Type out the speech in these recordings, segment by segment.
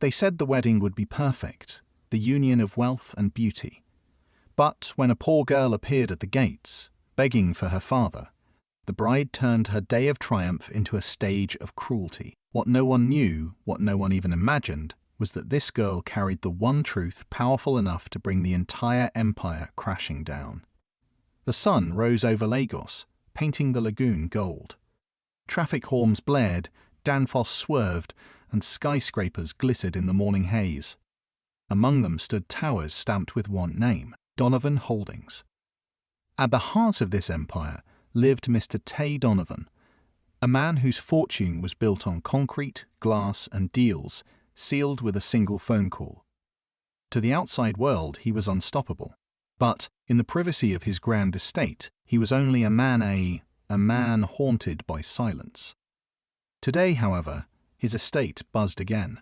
They said the wedding would be perfect, the union of wealth and beauty. But when a poor girl appeared at the gates, begging for her father, the bride turned her day of triumph into a stage of cruelty. What no one knew, what no one even imagined, was that this girl carried the one truth powerful enough to bring the entire empire crashing down. The sun rose over Lagos, painting the lagoon gold. Traffic horns blared, Danfoss swerved, and skyscrapers glittered in the morning haze. Among them stood towers stamped with one name, Donovan Holdings. At the heart of this empire lived Mr. Tay Donovan, a man whose fortune was built on concrete, glass, and deals sealed with a single phone call. To the outside world he was unstoppable, but in the privacy of his grand estate he was only a man haunted by silence. Today, however, his estate buzzed again.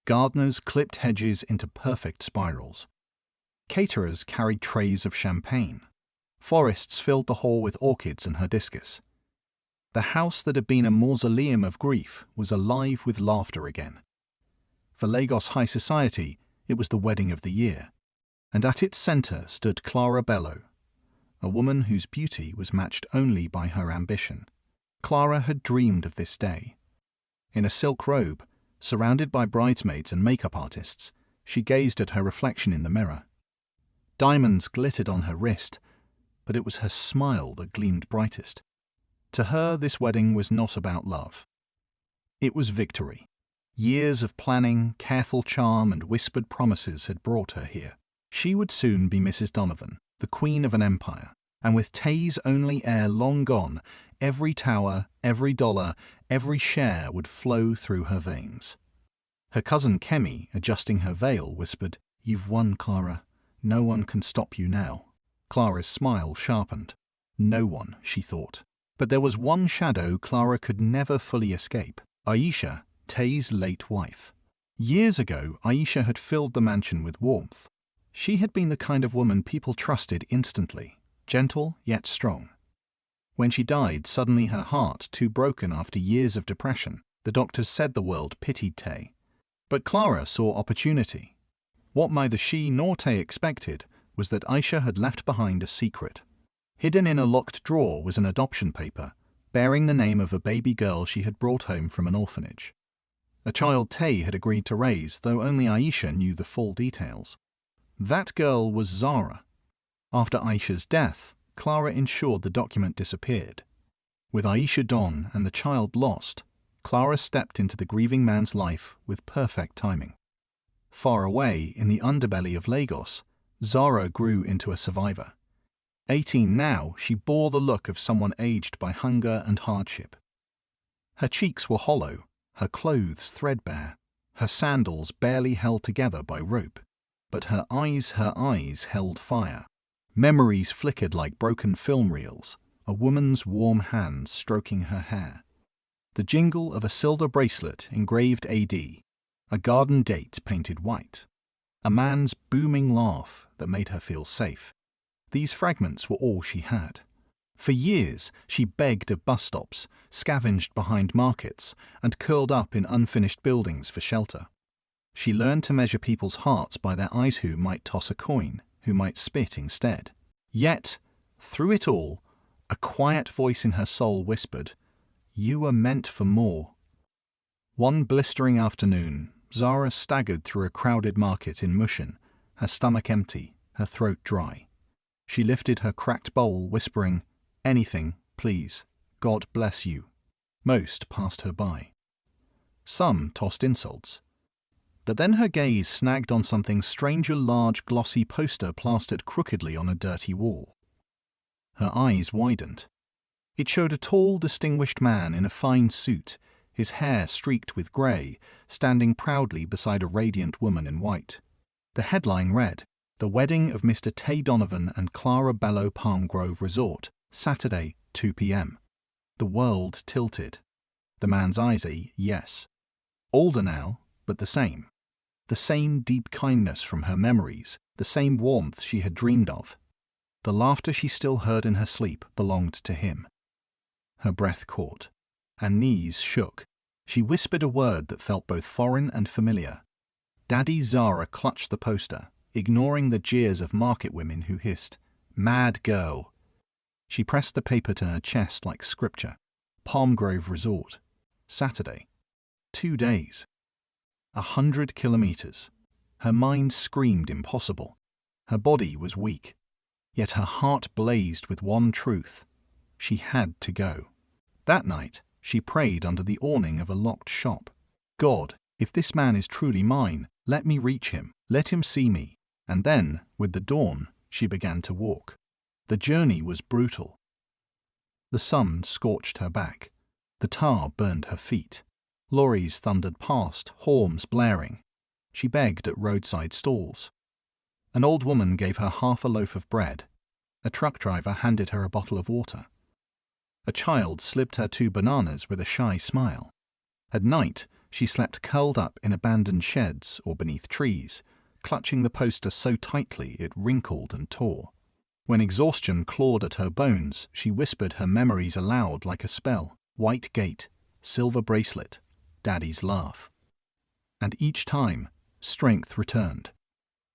Gardeners clipped hedges into perfect spirals. Caterers carried trays of champagne. Florists filled the hall with orchids and hibiscus. The house that had been a mausoleum of grief was alive with laughter again. For Lagos high society, it was the wedding of the year, and at its centre stood Clara Bello, a woman whose beauty was matched only by her ambition. Clara had dreamed of this day. In a silk robe, surrounded by bridesmaids and makeup artists, she gazed at her reflection in the mirror. Diamonds glittered on her wrist, but it was her smile that gleamed brightest. To her, this wedding was not about love. It was victory. Years of planning, careful charm, and whispered promises had brought her here. She would soon be Mrs. Donovan, the queen of an empire, and with Tay's only heir long gone, every tower, every dollar, every share would flow through her veins. Her cousin Kemi, adjusting her veil, whispered, "You've won, Clara. No one can stop you now." Clara's smile sharpened. No one, she thought. But there was one shadow Clara could never fully escape. Aisha, Tay's late wife. Years ago, Aisha had filled the mansion with warmth. She had been the kind of woman people trusted instantly, gentle yet strong. When she died, suddenly her heart, too broken after years of depression, the doctors said the world pitied Tay. But Clara saw opportunity. What neither she nor Tay expected was that Aisha had left behind a secret. Hidden in a locked drawer was an adoption paper, bearing the name of a baby girl she had brought home from an orphanage. A child Tay had agreed to raise, though only Aisha knew the full details. That girl was Zara. After Aisha's death, Clara ensured the document disappeared. With Aisha gone and the child lost, Clara stepped into the grieving man's life with perfect timing. Far away, in the underbelly of Lagos, Zara grew into a survivor. 18 now, she bore the look of someone aged by hunger and hardship. Her cheeks were hollow, her clothes threadbare, her sandals barely held together by rope. But her eyes held fire. Memories flickered like broken film reels, a woman's warm hands stroking her hair. The jingle of a silver bracelet engraved AD, a garden date painted white, a man's booming laugh that made her feel safe. These fragments were all she had. For years, she begged at bus stops, scavenged behind markets, and curled up in unfinished buildings for shelter. She learned to measure people's hearts by their eyes, who might toss a coin, who might spit instead. Yet, through it all, a quiet voice in her soul whispered, "You were meant for more." One blistering afternoon, Zara staggered through a crowded market in Mushin, her stomach empty, her throat dry. She lifted her cracked bowl, whispering, "Anything, please. God bless you." Most passed her by. Some tossed insults. But then her gaze snagged on something strange, a large, glossy poster plastered crookedly on a dirty wall. Her eyes widened. It showed a tall, distinguished man in a fine suit, his hair streaked with grey, standing proudly beside a radiant woman in white. The headline read, "The Wedding of Mr. Tay Donovan and Clara Bello, Palm Grove Resort, Saturday, 2 p.m. The world tilted. The man's eyes, yes. Older now, but the same. The same deep kindness from her memories, the same warmth she had dreamed of. The laughter she still heard in her sleep belonged to him. Her breath caught. Her knees shook. She whispered a word that felt both foreign and familiar. Daddy Zara clutched the poster, ignoring the jeers of market women who hissed, "Mad girl." She pressed the paper to her chest like scripture. Palm Grove Resort. Saturday. 2 days. 100 kilometers. Her mind screamed impossible. Her body was weak. Yet her heart blazed with one truth. She had to go. That night, she prayed under the awning of a locked shop. God, if this man is truly mine, let me reach him, let him see me. And then, with the dawn, she began to walk. The journey was brutal. The sun scorched her back. The tar burned her feet. Lorries thundered past, horns blaring. She begged at roadside stalls. An old woman gave her half a loaf of bread. A truck driver handed her a bottle of water. A child slipped her 2 bananas with a shy smile. At night, she slept curled up in abandoned sheds or beneath trees, clutching the poster so tightly it wrinkled and tore. When exhaustion clawed at her bones, she whispered her memories aloud like a spell. White gate, silver bracelet, Daddy's laugh. And each time, strength returned.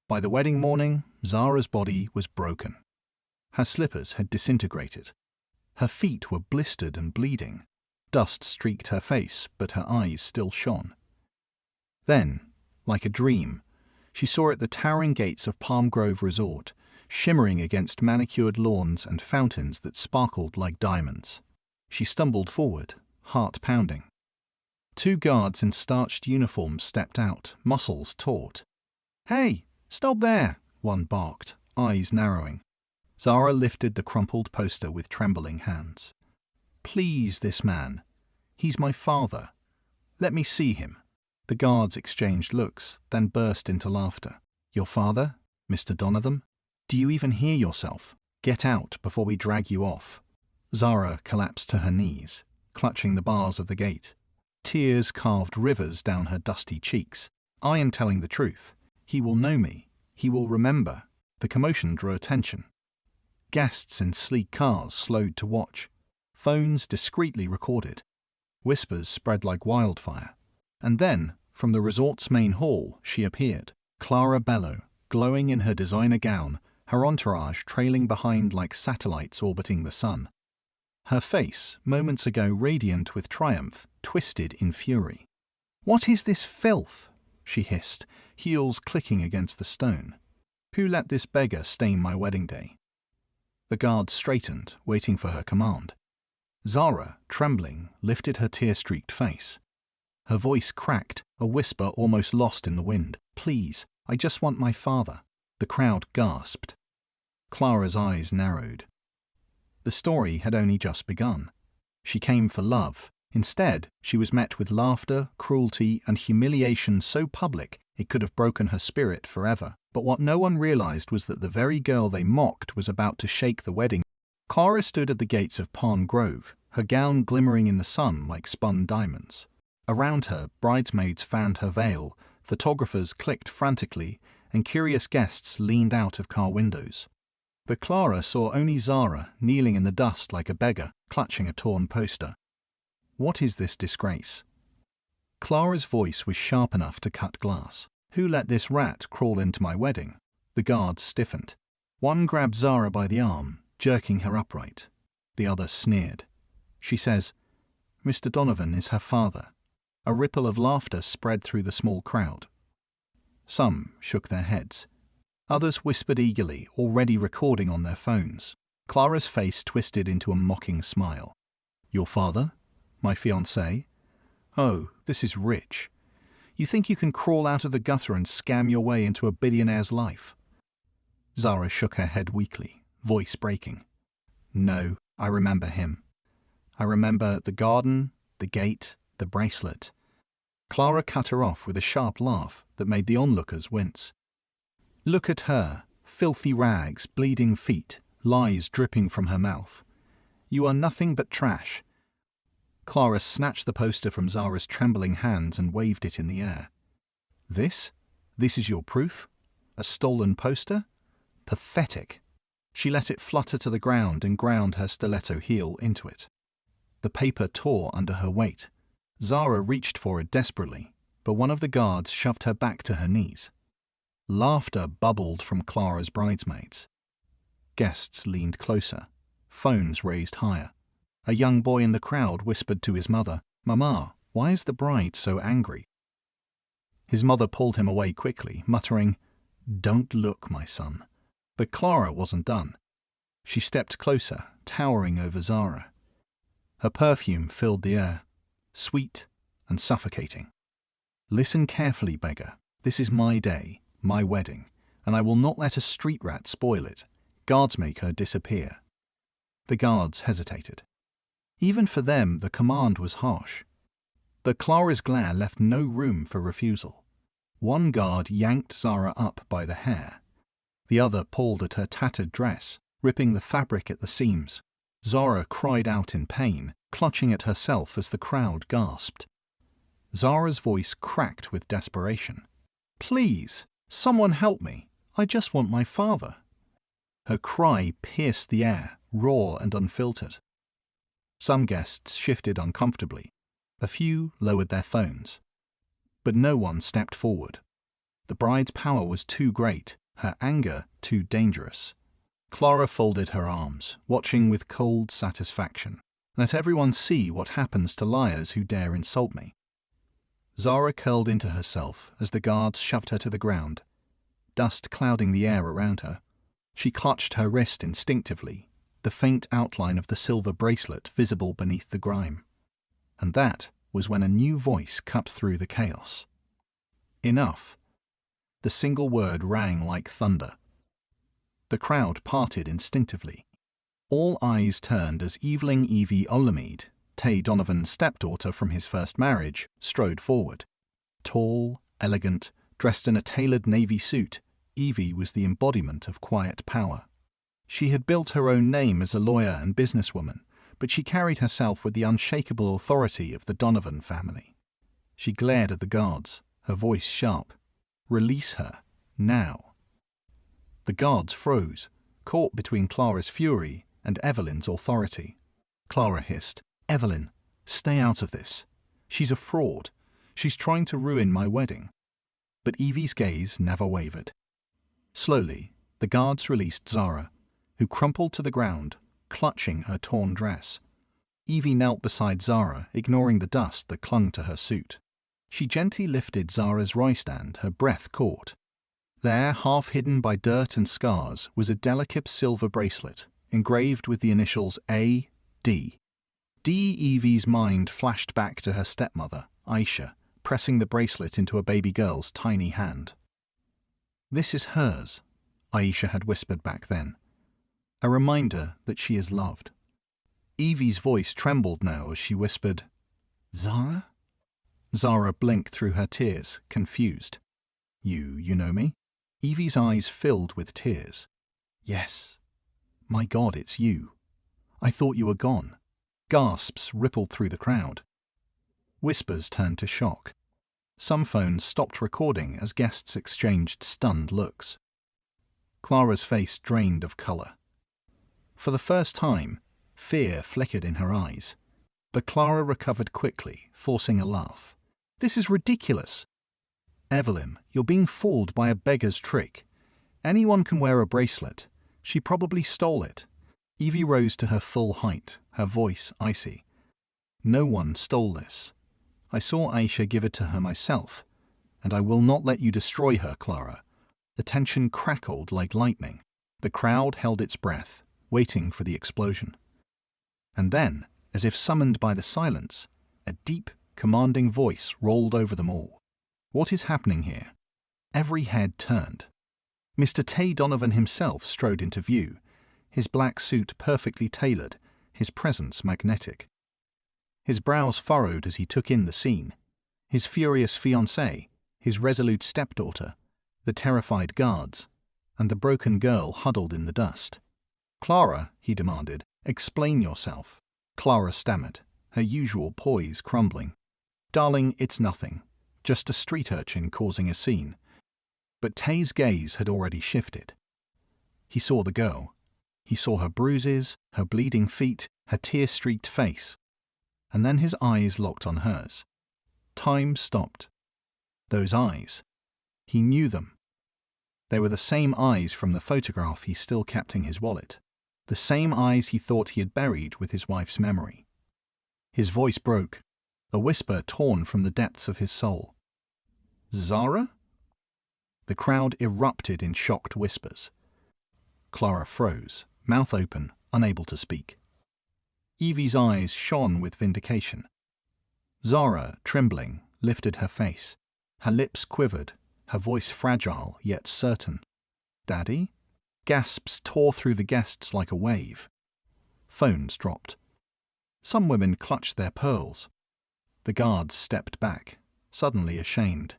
By the wedding morning, Zara's body was broken. Her slippers had disintegrated. Her feet were blistered and bleeding. Dust streaked her face, but her eyes still shone. Then, like a dream, she saw at the towering gates of Palm Grove Resort, shimmering against manicured lawns and fountains that sparkled like diamonds. She stumbled forward, heart pounding. 2 guards in starched uniforms stepped out, muscles taut. "Hey, stop there!" one barked, eyes narrowing. Zara lifted the crumpled poster with trembling hands. "Please, this man. He's my father. Let me see him." The guards exchanged looks, then burst into laughter. "Your father? Mr. Donovan? Do you even hear yourself? Get out before we drag you off." Zara collapsed to her knees, clutching the bars of the gate. Tears carved rivers down her dusty cheeks. "I am telling the truth. He will know me. He will remember." The commotion drew attention. Guests in sleek cars slowed to watch. Phones discreetly recorded. Whispers spread like wildfire. And then, from the resort's main hall, she appeared. Clara Bello, glowing in her designer gown, her entourage trailing behind like satellites orbiting the sun. Her face, moments ago radiant with triumph, twisted in fury. "What is this filth?" she hissed, heels clicking against the stone. "Who let this beggar stain my wedding day?" The guards straightened, waiting for her command. Zara, trembling, lifted her tear-streaked face. Her voice cracked, a whisper almost lost in the wind. "Please, I just want my father." The crowd gasped. Clara's eyes narrowed. The story had only just begun. She came for love. Instead, she was met with laughter, cruelty, and humiliation so public it could have broken her spirit forever. But what no one realized was that the very girl they mocked was about to shake the wedding. Clara stood at the gates of Palm Grove, her gown glimmering in the sun like spun diamonds. Around her, bridesmaids fanned her veil, photographers clicked frantically, and curious guests leaned out of car windows. But Clara saw only Zara, kneeling in the dust like a beggar, clutching a torn poster. "What is this disgrace?" Clara's voice was sharp enough to cut glass. "Who let this rat crawl into my wedding?" The guards stiffened. One grabbed Zara by the arm, jerking her upright. The other sneered. "She says, Mr. Donovan is her father." A ripple of laughter spread through the small crowd. Some shook their heads. Others whispered eagerly, already recording on their phones. Clara's face twisted into a mocking smile. "Your father? My fiancé? Oh, this is rich. You think you can crawl out of the gutter and scam your way into a billionaire's life?" Zara shook her head weakly, voice breaking. "No, I remember him. I remember the garden, the gate, the bracelet." Clara cut her off with a sharp laugh that made the onlookers wince. "Look at her, filthy rags, bleeding feet, lies dripping from her mouth. You are nothing but trash." Clara snatched the poster from Zara's trembling hands and waved it in the air. This is your proof? A stolen poster? Pathetic." She let it flutter to the ground and ground her stiletto heel into it. The paper tore under her weight. Zara reached for it desperately, but one of the guards shoved her back to her knees. Laughter bubbled from Clara's bridesmaids. Guests leaned closer, phones raised higher. A young boy in the crowd whispered to his mother, "Mama, why is the bride so angry?" His mother pulled him away quickly, muttering, "Don't look, my son." But Clara wasn't done. She stepped closer, towering over Zara. Her perfume filled the air, sweet and suffocating. "Listen carefully, beggar. This is my day, my wedding, and I will not let a street rat spoil it. Guards make her disappear." The guards hesitated. Even for them, the command was harsh. But Clara's glare left no room for refusal. One guard yanked Zara up by the hair. The other pulled at her tattered dress, ripping the fabric at the seams. Zara cried out in pain, clutching at herself as the crowd gasped. Zara's voice cracked with desperation. "Please, someone help me. I just want my father." Her cry pierced the air, raw and unfiltered. Some guests shifted uncomfortably. A few lowered their phones. But no one stepped forward. The bride's power was too great, her anger too dangerous. Clara folded her arms, watching with cold satisfaction. "Let everyone see what happens to liars who dare insult me." Zara curled into herself as the guards shoved her to the ground, dust clouding the air around her. She clutched her wrist instinctively, the faint outline of the silver bracelet visible beneath the grime. And that was when a new voice cut through the chaos. "Enough." The single word rang like thunder. The crowd parted instinctively. All eyes turned as Eveling Evie Olamide, Tay Donovan's stepdaughter from his first marriage, strode forward. Tall, elegant, dressed in a tailored navy suit, Evie was the embodiment of quiet power. She had built her own name as a lawyer and businesswoman, but she carried herself with the unshakable authority of the Donovan family. She glared at the guards, her voice sharp. "Release her, now." The guards froze, caught between Clara's fury and Evelyn's authority. Clara hissed, "Evelyn, stay out of this. She's a fraud. She's trying to ruin my wedding." But Evie's gaze never wavered. Slowly, the guards released Zara, who crumpled to the ground, clutching her torn dress. Evie knelt beside Zara, ignoring the dust that clung to her suit. She gently lifted Zara's ryestand, her breath caught. There, half hidden by dirt and scars, was a delicate silver bracelet, engraved with the initials A.D. Evie's mind flashed back to her stepmother, Aisha, pressing the bracelet into a baby girl's tiny hand. "This is hers," Aisha had whispered back then. A reminder that she is loved. Evie's voice trembled now as she whispered, "Zara?" Zara blinked through her tears, confused. You know me?" Evie's eyes filled with tears. "Yes. My God, it's you. I thought you were gone." Gasps rippled through the crowd. Whispers turned to shock. Some phones stopped recording as guests exchanged stunned looks. Clara's face drained of color. For the first time, fear flickered in her eyes. But Clara recovered quickly, forcing a laugh. "This is ridiculous." "Evelyn, you're being fooled by a beggar's trick. Anyone can wear a bracelet. She probably stole it." Evie rose to her full height, her voice icy. "No one stole this. I saw Aisha give it to her myself, and I will not let you destroy her, Clara." The tension crackled like lightning. The crowd held its breath, waiting for the explosion. And then, as if summoned by the silence, a deep, commanding voice rolled over them all. "What is happening here?" Every head turned. Mr. Tay Donovan himself strode into view, his black suit perfectly tailored, his presence magnetic. His brows furrowed as he took in the scene. His furious fiancée, his resolute stepdaughter, the terrified guards, and the broken girl huddled in the dust. "Clara," he demanded, "explain yourself." Clara stammered, her usual poise crumbling. "Darling, it's nothing. Just a street urchin causing a scene." But Tay's gaze had already shifted. He saw the girl. He saw her bruises, her bleeding feet, her tear-streaked face. And then his eyes locked on hers. Time stopped. Those eyes. He knew them. They were the same eyes from the photograph he still kept in his wallet. The same eyes he thought he had buried with his wife's memory. His voice broke, a whisper torn from the depths of his soul. Zara? The crowd erupted in shocked whispers. Clara froze, mouth open, unable to speak. Evie's eyes shone with vindication. Zara, trembling, lifted her face. Her lips quivered, her voice fragile yet certain. Daddy? Gasps tore through the guests like a wave. Phones dropped. Some women clutched their pearls. The guards stepped back, suddenly ashamed.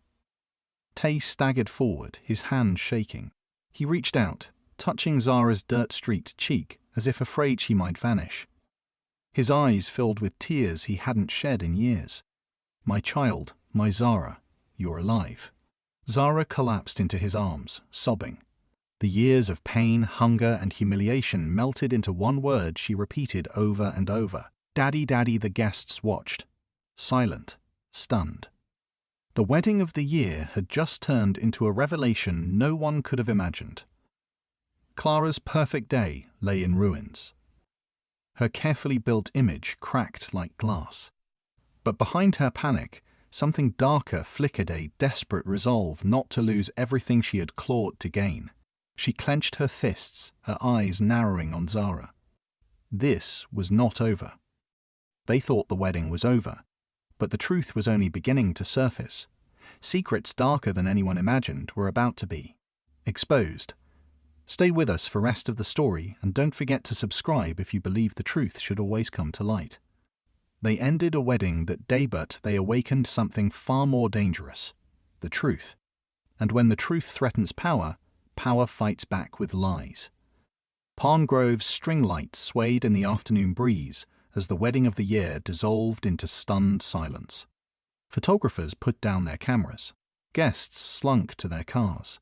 Tay staggered forward, his hand shaking. He reached out, touching Zara's dirt-streaked cheek as if afraid she might vanish. His eyes filled with tears he hadn't shed in years. My child, my Zara, you're alive. Zara collapsed into his arms, sobbing. The years of pain, hunger, and humiliation melted into one word she repeated over and over. Daddy, Daddy. The guests watched, silent, stunned. The wedding of the year had just turned into a revelation no one could have imagined. Clara's perfect day lay in ruins. Her carefully built image cracked like glass. But behind her panic, something darker flickered, a desperate resolve not to lose everything she had clawed to gain. She clenched her fists, her eyes narrowing on Zara. This was not over. They thought the wedding was over, but the truth was only beginning to surface. Secrets darker than anyone imagined were about to be exposed. Stay with us for the rest of the story, and don't forget to subscribe if you believe the truth should always come to light. They ended a wedding that day, but they awakened something far more dangerous, the truth. And when the truth threatens power, power fights back with lies. Palm Grove's string lights swayed in the afternoon breeze as the wedding of the year dissolved into stunned silence. Photographers put down their cameras. Guests slunk to their cars.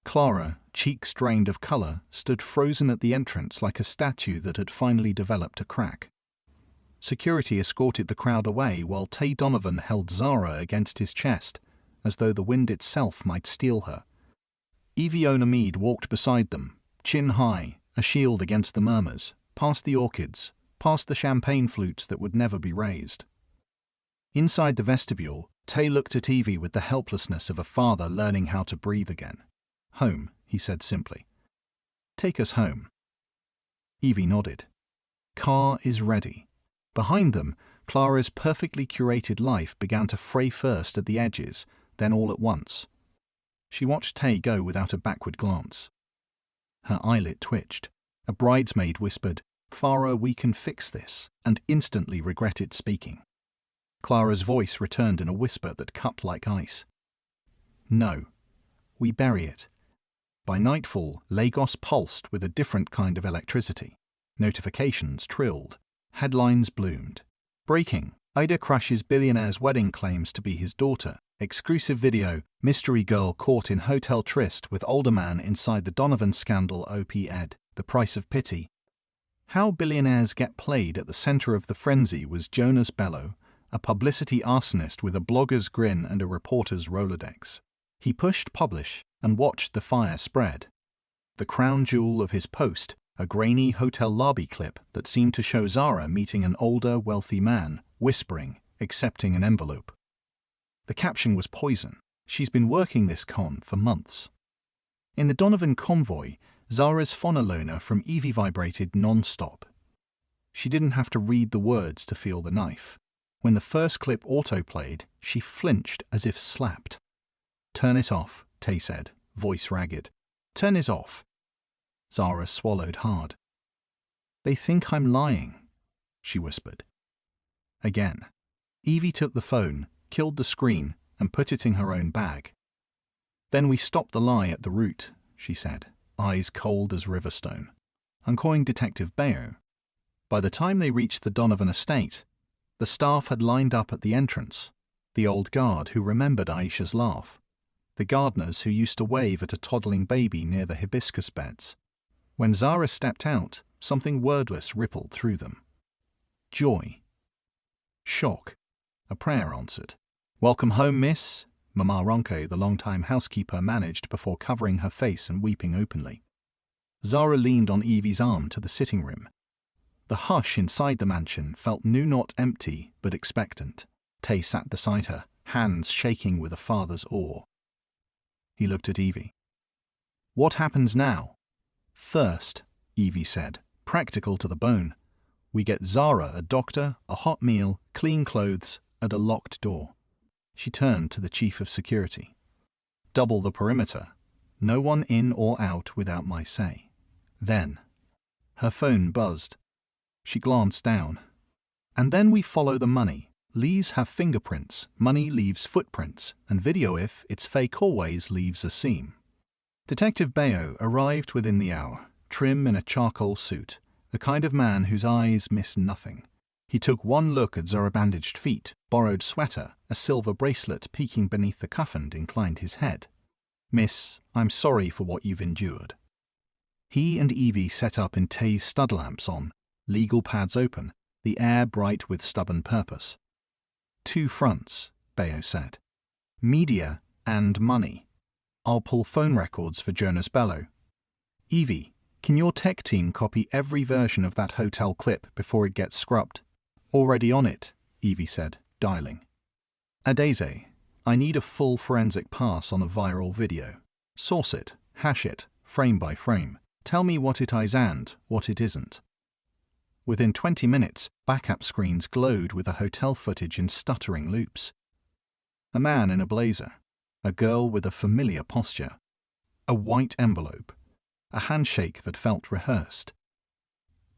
Clara, cheeks drained of color, stood frozen at the entrance like a statue that had finally developed a crack. Security escorted the crowd away while Tay Donovan held Zara against his chest, as though the wind itself might steal her. Evie Onamide walked beside them, chin high, a shield against the murmurs, past the orchids, past the champagne flutes that would never be raised. Inside the vestibule, Tay looked at Evie with the helplessness of a father learning how to breathe again. Home, he said simply. Take us home. Evie nodded. Car is ready. Behind them, Clara's perfectly curated life began to fray first at the edges, then all at once. She watched Tay go without a backward glance. Her eyelid twitched. A bridesmaid whispered, "Farah, we can fix this," and instantly regretted speaking. Clara's voice returned in a whisper that cut like ice. No. We bury it. By nightfall, Lagos pulsed with a different kind of electricity. Notifications trilled. Headlines bloomed. Breaking. Ida crushes billionaire's wedding claims to be his daughter. Exclusive video. Mystery girl caught in hotel tryst with older man inside the Donovan scandal. Op-ed. The price of pity. How billionaires get played at the center of the frenzy was Jonas Bello, a publicity arsonist with a blogger's grin and a reporter's Rolodex. He pushed publish and watched the fire spread. The crown jewel of his post, a grainy hotel lobby clip that seemed to show Zara meeting an older, wealthy man, whispering, accepting an envelope. The caption was poison. She's been working this con for months. In the Donovan convoy, Zara's phonoloner from Evie vibrated non-stop. She didn't have to read the words to feel the knife. When the first clip auto-played, she flinched as if slapped. Turn it off, Tay said, voice ragged. Turn it off. Zara swallowed hard. They think I'm lying, she whispered. Again. Evie took the phone, killed the screen, and put it in her own bag. Then we stopped the lie at the root, she said, eyes cold as Riverstone. I'm calling Detective Bayo. By the time they reached the Donovan estate, the staff had lined up at the entrance. The old guard who remembered Aisha's laugh. The gardeners who used to wave at a toddling baby near the hibiscus beds. When Zara stepped out, something wordless rippled through them. Joy. Shock. A prayer answered. Welcome home, miss. Mama Ronke, the longtime housekeeper, managed before covering her face and weeping openly. Zara leaned on Evie's arm to the sitting room. The hush inside the mansion felt not empty but expectant. Tay sat beside her, hands shaking with a father's awe. He looked at Evie. "What happens now?" "First," Evie said, practical to the bone. "We get Zara a doctor, a hot meal, clean clothes, and a locked door." She turned to the chief of security. "Double the perimeter. No one in or out without my say." Then, her phone buzzed. She glanced down. "And then we follow the money. Lees have fingerprints, money leaves footprints, and video if it's fake always leaves a seam." Detective Bayo arrived within the hour, trim in a charcoal suit, the kind of man whose eyes miss nothing. He took one look at Zara's bandaged feet, borrowed sweater, a silver bracelet peeking beneath the cuff, and inclined his head. "Miss, I'm sorry for what you've endured." He and Evie set up in Tay's stud lamps on, legal pads open, the air bright with stubborn purpose. "Two fronts," Bayo said. "Media and money. I'll pull phone records for Jonas Bello. Evie, can your tech team copy every version of that hotel clip before it gets scrubbed?" "Already on it," Evie said, dialing. "Adeze, I need a full forensic pass on a viral video. Source it, hash it, frame by frame. Tell me what it is and what it isn't." Within 20 minutes, backup screens glowed with the hotel footage in stuttering loops. A man in a blazer, a girl with a familiar posture, a white envelope, a handshake that felt rehearsed.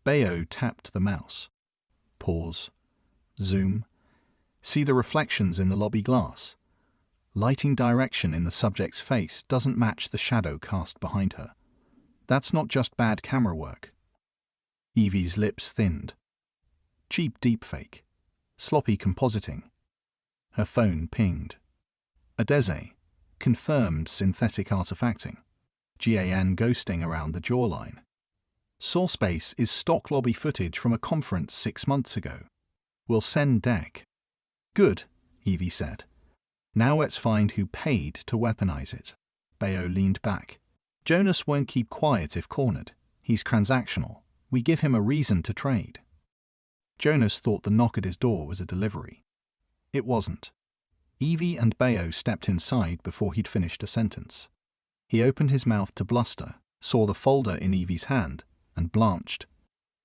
Bayo tapped the mouse. Pause. Zoom. See the reflections in the lobby glass. Lighting direction in the subject's face doesn't match the shadow cast behind her. That's not just bad camera work. Evie's lips thinned. Cheap deepfake. Sloppy compositing. Her phone pinged. Adeze. Confirmed synthetic artifacting. GAN ghosting around the jawline. Source base is stock lobby footage from a conference 6 months ago. We'll send deck. Good, Evie said. Now let's find who paid to weaponize it. Bayo leaned back. Jonas won't keep quiet if cornered. He's transactional. We give him a reason to trade. Jonas thought the knock at his door was a delivery. It wasn't. Evie and Bayo stepped inside before he'd finished a sentence. He opened his mouth to bluster, saw the folder in Evie's hand, and blanched.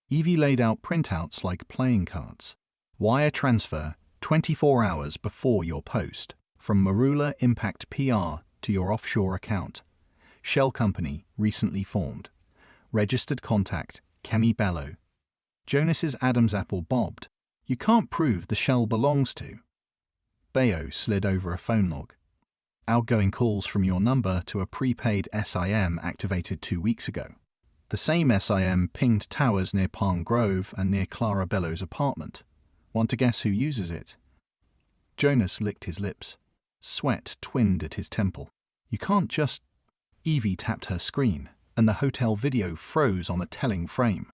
Evie laid out printouts like playing cards. Wire transfer 24 hours before your post, from Marula Impact PR to your offshore account. Shell company recently formed. Registered contact Kemi Bello. Jonas's Adam's apple bobbed. You can't prove the shell belongs to. Bayo slid over a phone log. Outgoing calls from your number to a prepaid SIM activated 2 weeks ago. The same SIM pinged towers near Palm Grove and near Clara Bello's apartment. Want to guess who uses it? Jonas licked his lips. Sweat twinned at his temple. You can't just... Evie tapped her screen, and the hotel video froze on a telling frame.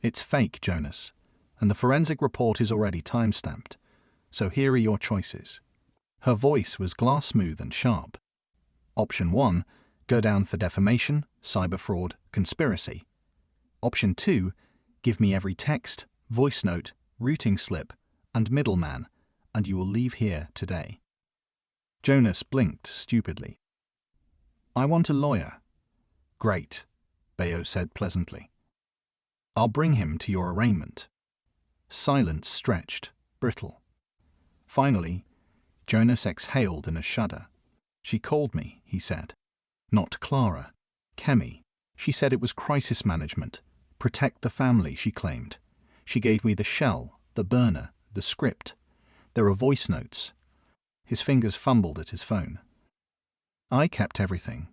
It's fake, Jonas, and the forensic report is already time-stamped. So here are your choices. Her voice was glass-smooth and sharp. Option 1, go down for defamation, cyber fraud, conspiracy. Option 2, give me every text, voice note, routing slip, and middleman, and you will leave here today. Jonas blinked stupidly. I want a lawyer. Great, Bayo said pleasantly. I'll bring him to your arraignment. Silence stretched, brittle. Finally, Jonas exhaled in a shudder. She called me, he said. Not Clara. Kemi. She said it was crisis management. Protect the family, she claimed. She gave me the shell, the burner, the script. There are voice notes. His fingers fumbled at his phone. I kept everything.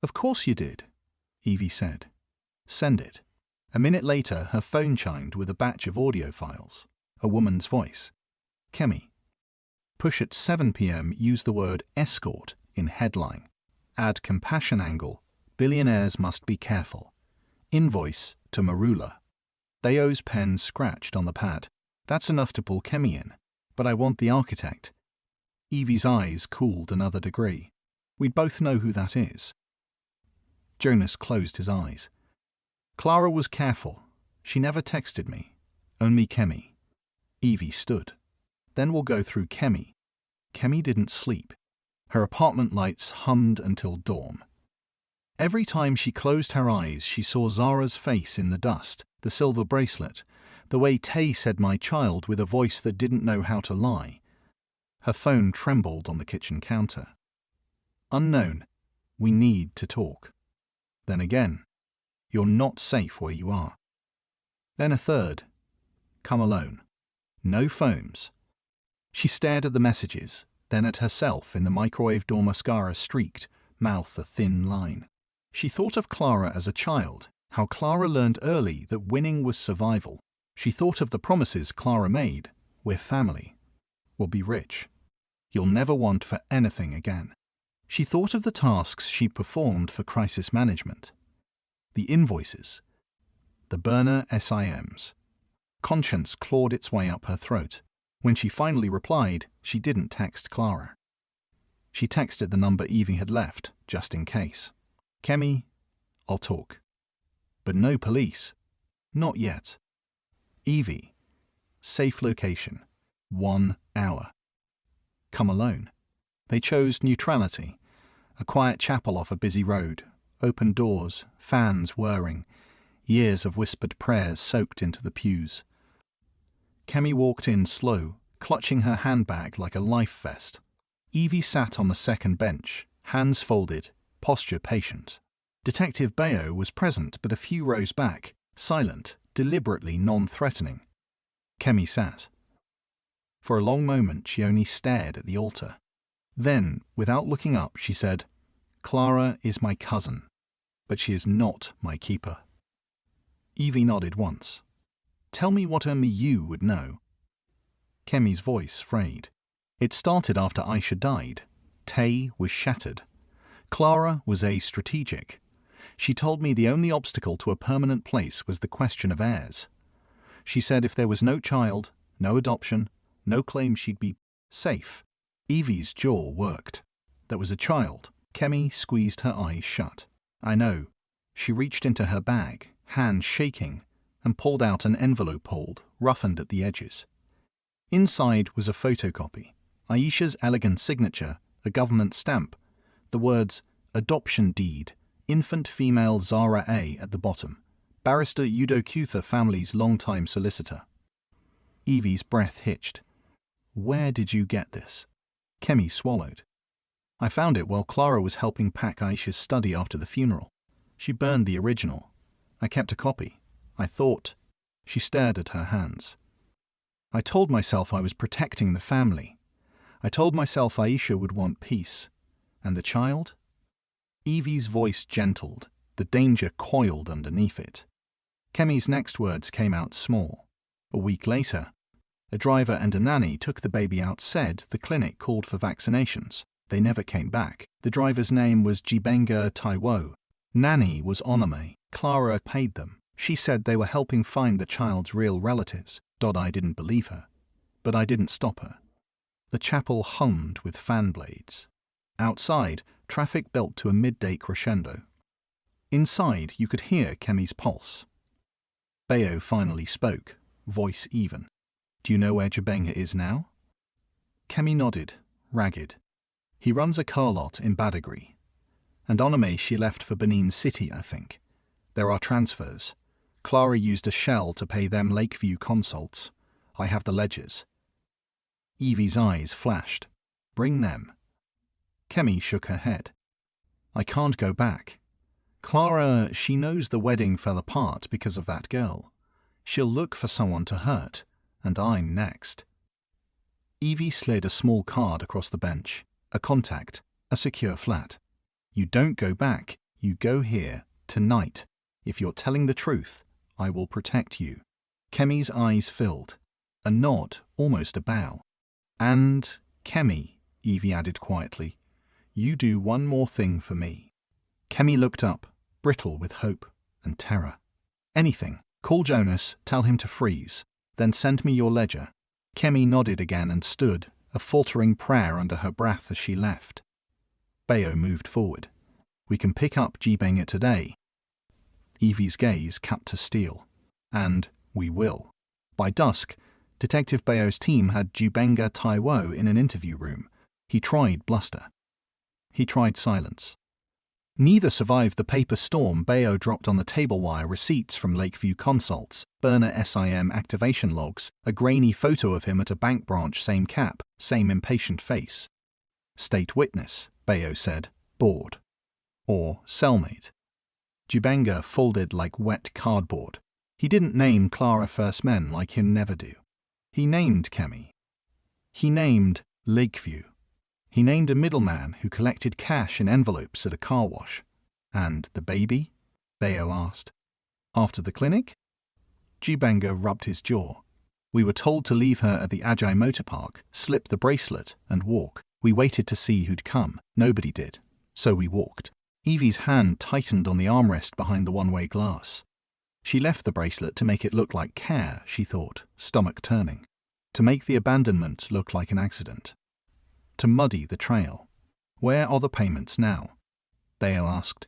Of course you did, Evie said. Send it. A minute later, her phone chimed with a batch of audio files. A woman's voice. Kemi. Push at 7 p.m. Use the word escort in headline. Add compassion angle. Billionaires must be careful. Invoice to Marula. Bayo's pen scratched on the pad. That's enough to pull Kemi in. But I want the architect. Evie's eyes cooled another degree. We'd both know who that is. Jonas closed his eyes. Clara was careful. She never texted me. Only Kemi. Evie stood. Then we'll go through Kemi. Kemi didn't sleep. Her apartment lights hummed until dawn. Every time she closed her eyes, she saw Zara's face in the dust, the silver bracelet, the way Tay said "my child" with a voice that didn't know how to lie. Her phone trembled on the kitchen counter. Unknown, we need to talk. Then again, you're not safe where you are. Then a third, come alone. No phones. She stared at the messages, then at herself in the microwave door, mascara streaked, mouth a thin line. She thought of Clara as a child, how Clara learned early that winning was survival. She thought of the promises Clara made. We're family. We'll be rich. You'll never want for anything again. She thought of the tasks she performed for crisis management. The invoices. The burner SIMs. Conscience clawed its way up her throat. When she finally replied, she didn't text Clara. She texted the number Evie had left, just in case. Kemi, I'll talk. But no police. Not yet. Evie, safe location. 1 hour. Come alone. They chose neutrality. A quiet chapel off a busy road. Open doors, fans whirring. Years of whispered prayers soaked into the pews. Kemi walked in slow, clutching her handbag like a life vest. Evie sat on the second bench, hands folded, posture patient. Detective Bayo was present but a few rows back, silent, deliberately non-threatening. Kemi sat. For a long moment she only stared at the altar. Then, without looking up, she said, Clara is my cousin, but she is not my keeper. Evie nodded once. Tell me what only you would know. Kemi's voice frayed. It started after Aisha died. Tay was shattered. Clara was strategic. She told me the only obstacle to a permanent place was the question of heirs. She said if there was no child, no adoption, no claim, she'd be safe. Evie's jaw worked. There was a child. Kemi squeezed her eyes shut. I know. She reached into her bag, hand shaking, and pulled out an envelope hold, roughened at the edges. Inside was a photocopy, Aisha's elegant signature, a government stamp, the words, adoption deed, infant female Zara A at the bottom, barrister Udo Cuther family's longtime solicitor. Evie's breath hitched. Where did you get this? Kemi swallowed. I found it while Clara was helping pack Aisha's study after the funeral. She burned the original. I kept a copy. I thought. She stared at her hands. I told myself I was protecting the family. I told myself Aisha would want peace. And the child? Evie's voice gentled. The danger coiled underneath it. Kemi's next words came out small. A week later, a driver and a nanny took the baby out, said the clinic called for vaccinations. They never came back. The driver's name was Jibenga Taiwo. Nanny was Onome. Clara paid them. She said they were helping find the child's real relatives. I didn't believe her. But I didn't stop her. The chapel hummed with fan blades. Outside, traffic built to a midday crescendo. Inside, you could hear Kemi's pulse. Bayo finally spoke, voice even. Do you know where Jibenga is now? Kemi nodded, ragged. He runs a car lot in Badagry. And Onome she left for Benin City, I think. There are transfers. Clara used a shell to pay them Lakeview consults. I have the ledgers. Evie's eyes flashed. Bring them. Kemi shook her head. I can't go back. Clara, she knows the wedding fell apart because of that girl. She'll look for someone to hurt, and I'm next. Evie slid a small card across the bench. A contact, a secure flat. You don't go back, you go here, tonight. If you're telling the truth, I will protect you. Kemi's eyes filled. A nod, almost a bow. And, Kemi, Evie added quietly, you do one more thing for me. Kemi looked up, brittle with hope and terror. Anything. Call Jonas, tell him to freeze. Then send me your ledger. Kemi nodded again and stood, a faltering prayer under her breath as she left. Bayo moved forward. "We can pick up Jibenga today." Evie's gaze cut to steel. "And we will." By dusk, Detective Bayo's team had Jibenga Taiwo in an interview room. He tried bluster. He tried silence. Neither survived the paper storm. Bayo dropped on the table wire receipts from Lakeview consults, burner SIM activation logs, a grainy photo of him at a bank branch, same cap, same impatient face. "State witness," Bayo said, bored. Or cellmate. Jibenga folded like wet cardboard. He didn't name Clara first men like him never do. He named Kemi. He named Lakeview. He named a middleman who collected cash in envelopes at a car wash. "And the baby?" Bayo asked. "After the clinic?" Jibenga rubbed his jaw. "We were told to leave her at the Ajay Motor Park, slip the bracelet, and walk. We waited to see who'd come. Nobody did. So we walked." Evie's hand tightened on the armrest behind the one-way glass. She left the bracelet to make it look like care, she thought, stomach turning. To make the abandonment look like an accident. To muddy the trail. "Where are the payments now?" Bayo asked.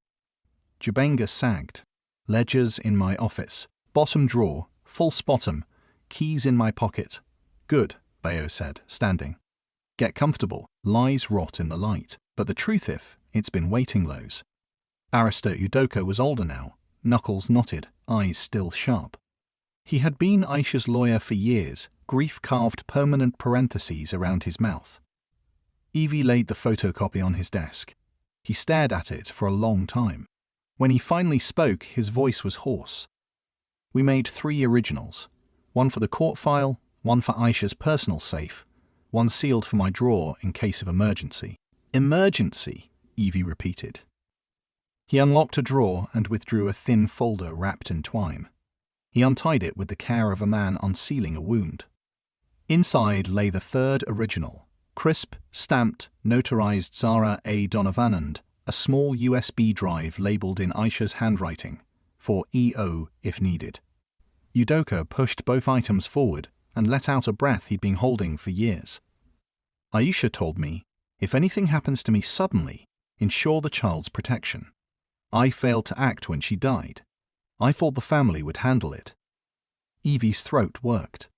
Jibenga sagged. "Ledgers in my office. Bottom drawer, false bottom, keys in my pocket." "Good," Bayo said, standing. "Get comfortable. Lies rot in the light. But the truth it's been waiting lows." Barrister Udoka was older now, knuckles knotted, eyes still sharp. He had been Aisha's lawyer for years, grief carved permanent parentheses around his mouth. Evie laid the photocopy on his desk. He stared at it for a long time. When he finally spoke, his voice was hoarse. "We made 3 originals. One for the court file, one for Aisha's personal safe, one sealed for my drawer in case of emergency." "Emergency," Evie repeated. He unlocked a drawer and withdrew a thin folder wrapped in twine. He untied it with the care of a man unsealing a wound. Inside lay the 3rd original, crisp, stamped, notarized Zara A. Donovanand, a small USB drive labeled in Aisha's handwriting, for EO if needed. Udoka pushed both items forward and let out a breath he'd been holding for years. "Aisha told me, if anything happens to me suddenly, ensure the child's protection. I failed to act when she died. I thought the family would handle it." Evie's throat worked.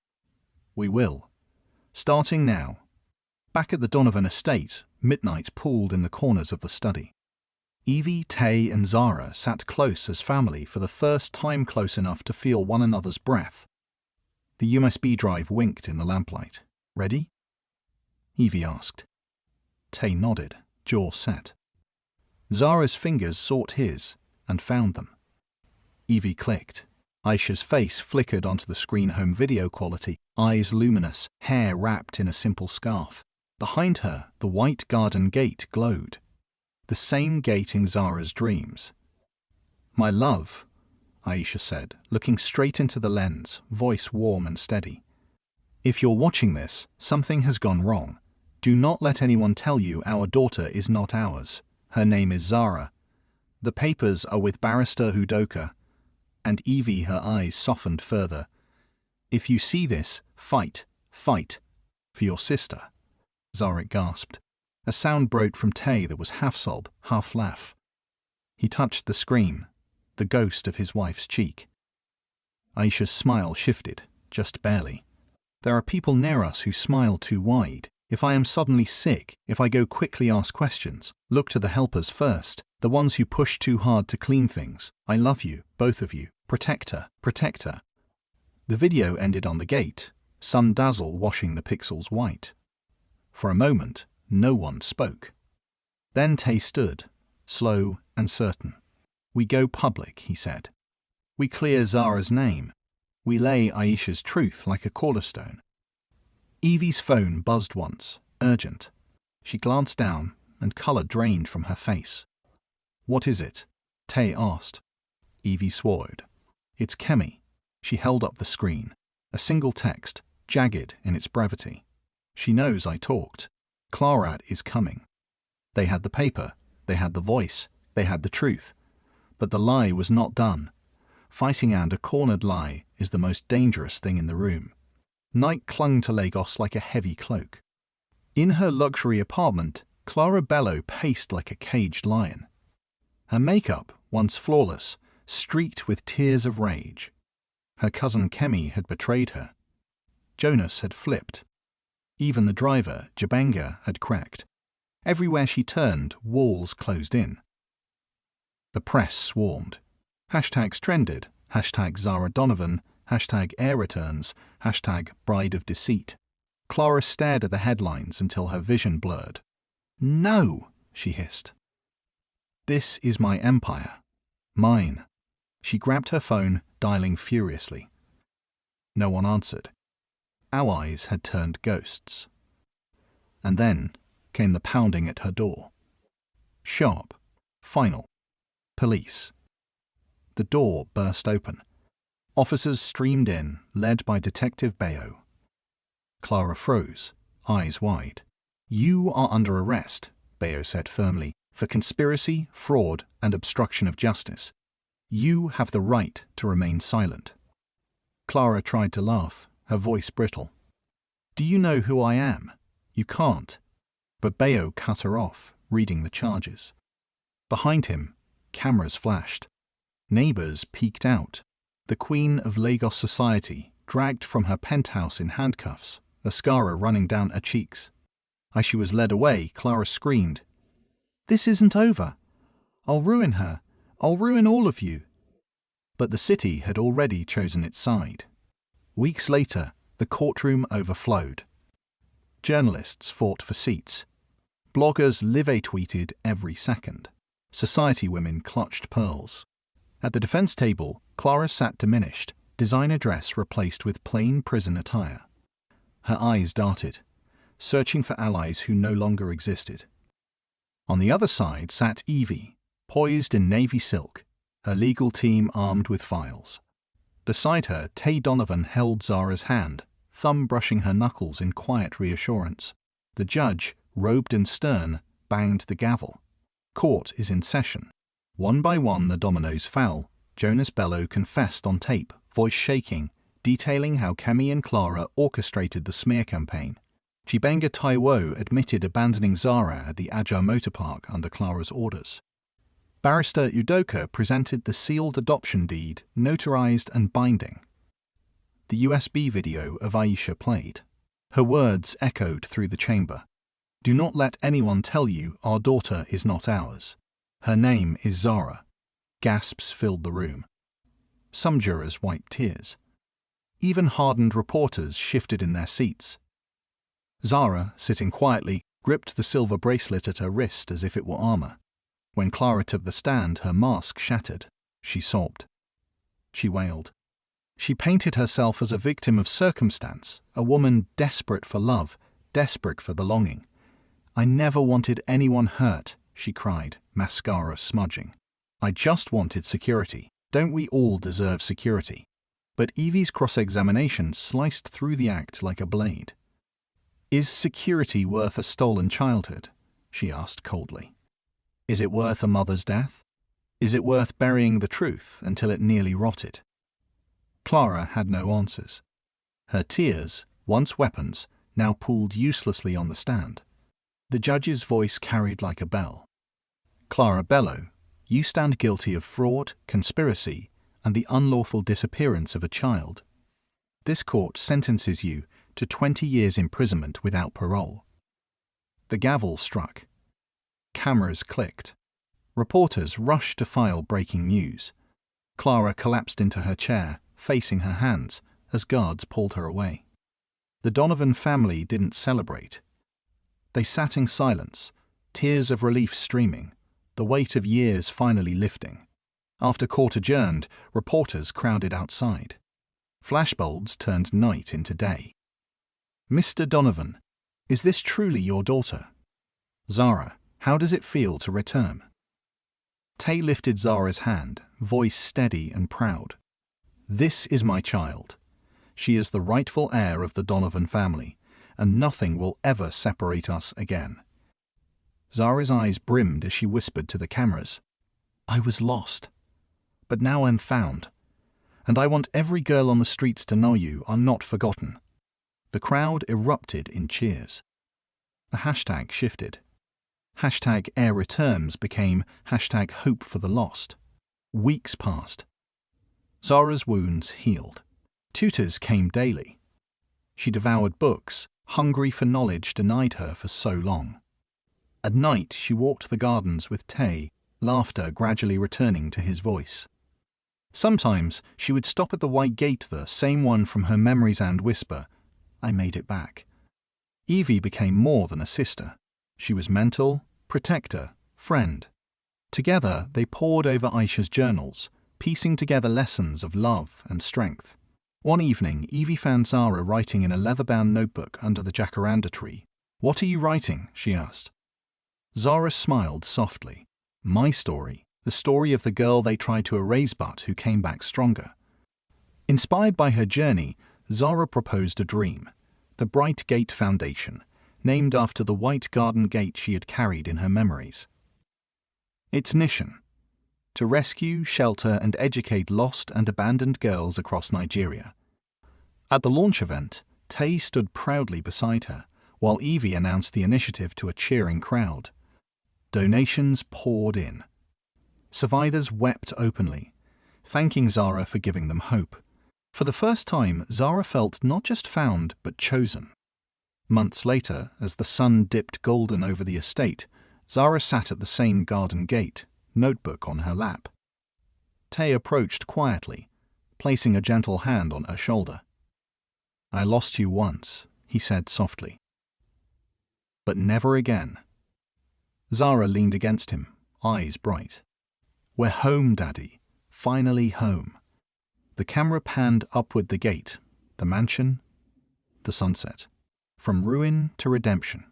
"We will. Starting now." Back at the Donovan estate, midnight pooled in the corners of the study. Evie, Tay, and Zara sat close as family for the first time, close enough to feel one another's breath. The USB drive winked in the lamplight. "Ready?" Evie asked. Tay nodded, jaw set. Zara's fingers sought his and found them. Evie clicked. Aisha's face flickered onto the screen, home video quality, eyes luminous, hair wrapped in a simple scarf. Behind her, the white garden gate glowed. The same gate in Zara's dreams. "My love," Aisha said, looking straight into the lens, voice warm and steady. "If you're watching this, something has gone wrong. Do not let anyone tell you our daughter is not ours. Her name is Zara. The papers are with Barrister Udoka." And Evie, her eyes softened further. "If you see this, fight, fight. For your sister." Zara gasped. A sound broke from Tay that was half sob, half laugh. He touched the screen, the ghost of his wife's cheek. Aisha's smile shifted, just barely. "There are people near us who smile too wide. If I am suddenly sick, if I go quickly ask questions, look to the helpers first, the ones who push too hard to clean things. I love you, both of you. Protect her, protect her." The video ended on the gate, sun dazzle washing the pixels white. For a moment, no one spoke. Then Tay stood, slow and certain. "We go public," he said. "We clear Zara's name. We lay Aisha's truth like a cornerstone." Evie's phone buzzed once, urgent. She glanced down, and color drained from her face. "What is it?" Tay asked. Evie swallowed. "It's Kemi." She held up the screen. A single text, jagged in its brevity. "She knows I talked. Clarat is coming." They had the paper, they had the voice, they had the truth. But the lie was not done. Fighting and a cornered lie is the most dangerous thing in the room. Night clung to Lagos like a heavy cloak. In her luxury apartment, Clara Bello paced like a caged lion. Her makeup, once flawless, streaked with tears of rage. Her cousin Kemi had betrayed her. Jonas had flipped. Even the driver, Jabenga, had cracked. Everywhere she turned, walls closed in. The press swarmed. Hashtags trended. Hashtag Zara Donovan. Hashtag Heir returns. Hashtag Bride of Deceit. Clara stared at the headlines until her vision blurred. "No!" she hissed. "This is my empire. Mine." She grabbed her phone, dialing furiously. No one answered. Allies had turned ghosts. And then came the pounding at her door. Sharp. Final. Police. The door burst open. Officers streamed in, led by Detective Bayo. Clara froze, eyes wide. "You are under arrest," Bayo said firmly, "for conspiracy, fraud, and obstruction of justice. You have the right to remain silent." Clara tried to laugh, her voice brittle. "Do you know who I am? You can't." But Bayo cut her off, reading the charges. Behind him, cameras flashed. Neighbors peeked out. The Queen of Lagos society, dragged from her penthouse in handcuffs, mascara running down her cheeks. As she was led away, Clara screamed, "This isn't over. I'll ruin her. I'll ruin all of you." But the city had already chosen its side. Weeks later, the courtroom overflowed. Journalists fought for seats. Bloggers live-tweeted every second. Society women clutched pearls. At the defense table, Clara sat diminished, designer dress replaced with plain prison attire. Her eyes darted, searching for allies who no longer existed. On the other side sat Evie, poised in navy silk, her legal team armed with files. Beside her, Tay Donovan held Zara's hand, thumb brushing her knuckles in quiet reassurance. The judge, robed and stern, banged the gavel. Court is in session. One by one the dominoes fell. Jonas Bello confessed on tape, voice shaking, detailing how Kemi and Clara orchestrated the smear campaign. Chibenga Taiwo admitted abandoning Zara at the Aja Motor Park under Clara's orders. Barrister Udoka presented the sealed adoption deed, notarized and binding. The USB video of Aisha played. Her words echoed through the chamber. "Do not let anyone tell you our daughter is not ours. Her name is Zara." Gasps filled the room. Some jurors wiped tears. Even hardened reporters shifted in their seats. Zara, sitting quietly, gripped the silver bracelet at her wrist as if it were armor. When Clara took the stand, her mask shattered. She sobbed. She wailed. She painted herself as a victim of circumstance, a woman desperate for love, desperate for belonging. "I never wanted anyone hurt," she cried, mascara smudging. "I just wanted security. Don't we all deserve security?" But Evie's cross-examination sliced through the act like a blade. "Is security worth a stolen childhood?" she asked coldly. "Is it worth a mother's death? Is it worth burying the truth until it nearly rotted?" Clara had no answers. Her tears, once weapons, now pooled uselessly on the stand. The judge's voice carried like a bell. "Clara Bello, you stand guilty of fraud, conspiracy, and the unlawful disappearance of a child. This court sentences you to 20 years imprisonment without parole." The gavel struck. Cameras clicked. Reporters rushed to file breaking news. Clara collapsed into her chair, facing her hands, as guards pulled her away. The Donovan family didn't celebrate. They sat in silence, tears of relief streaming, the weight of years finally lifting. After court adjourned, reporters crowded outside. Flashbulbs turned night into day. "Mr. Donovan, is this truly your daughter? Zara, how does it feel to return?" Tay lifted Zara's hand, voice steady and proud. "This is my child. She is the rightful heir of the Donovan family, and nothing will ever separate us again." Zara's eyes brimmed as she whispered to the cameras, "I was lost, but now I'm found, and I want every girl on the streets to know you are not forgotten." The crowd erupted in cheers. the hashtag shifted. Hashtag Heir returns became hashtag hope for the lost. Weeks passed. Zara's wounds healed. Tutors came daily. She devoured books, hungry for knowledge denied her for so long. At night she walked the gardens with Tay, laughter gradually returning to his voice. Sometimes she would stop at the white gate, the same one from her memories, and whisper, "I made it back." Evie became more than a sister. She was mentor, protector, friend. Together they pored over Aisha's journals, piecing together lessons of love and strength. One evening, Evie found Zara writing in a leather-bound notebook under the jacaranda tree. "What are you writing?" she asked. Zara smiled softly. "My story, the story of the girl they tried to erase but who came back stronger." Inspired by her journey, Zara proposed a dream, the Bright Gate Foundation, named after the white garden gate she had carried in her memories. Its mission: to rescue, shelter, and educate lost and abandoned girls across Nigeria. At the launch event, Tay stood proudly beside her, while Evie announced the initiative to a cheering crowd. Donations poured in. Survivors wept openly, thanking Zara for giving them hope. For the first time, Zara felt not just found, but chosen. Months later, as the sun dipped golden over the estate, Zara sat at the same garden gate, notebook on her lap. Tay approached quietly, placing a gentle hand on her shoulder. "I lost you once," he said softly. "But never again." Zara leaned against him, eyes bright. "We're home, Daddy. Finally home." The camera panned upward the gate, the mansion, the sunset. From ruin to redemption.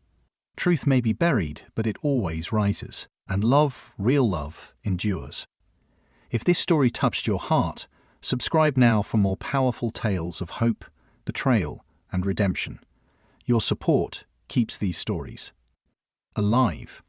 Truth may be buried, but it always rises. And love, real love, endures. If this story touched your heart, subscribe now for more powerful tales of hope, betrayal, and redemption. Your support keeps these stories alive.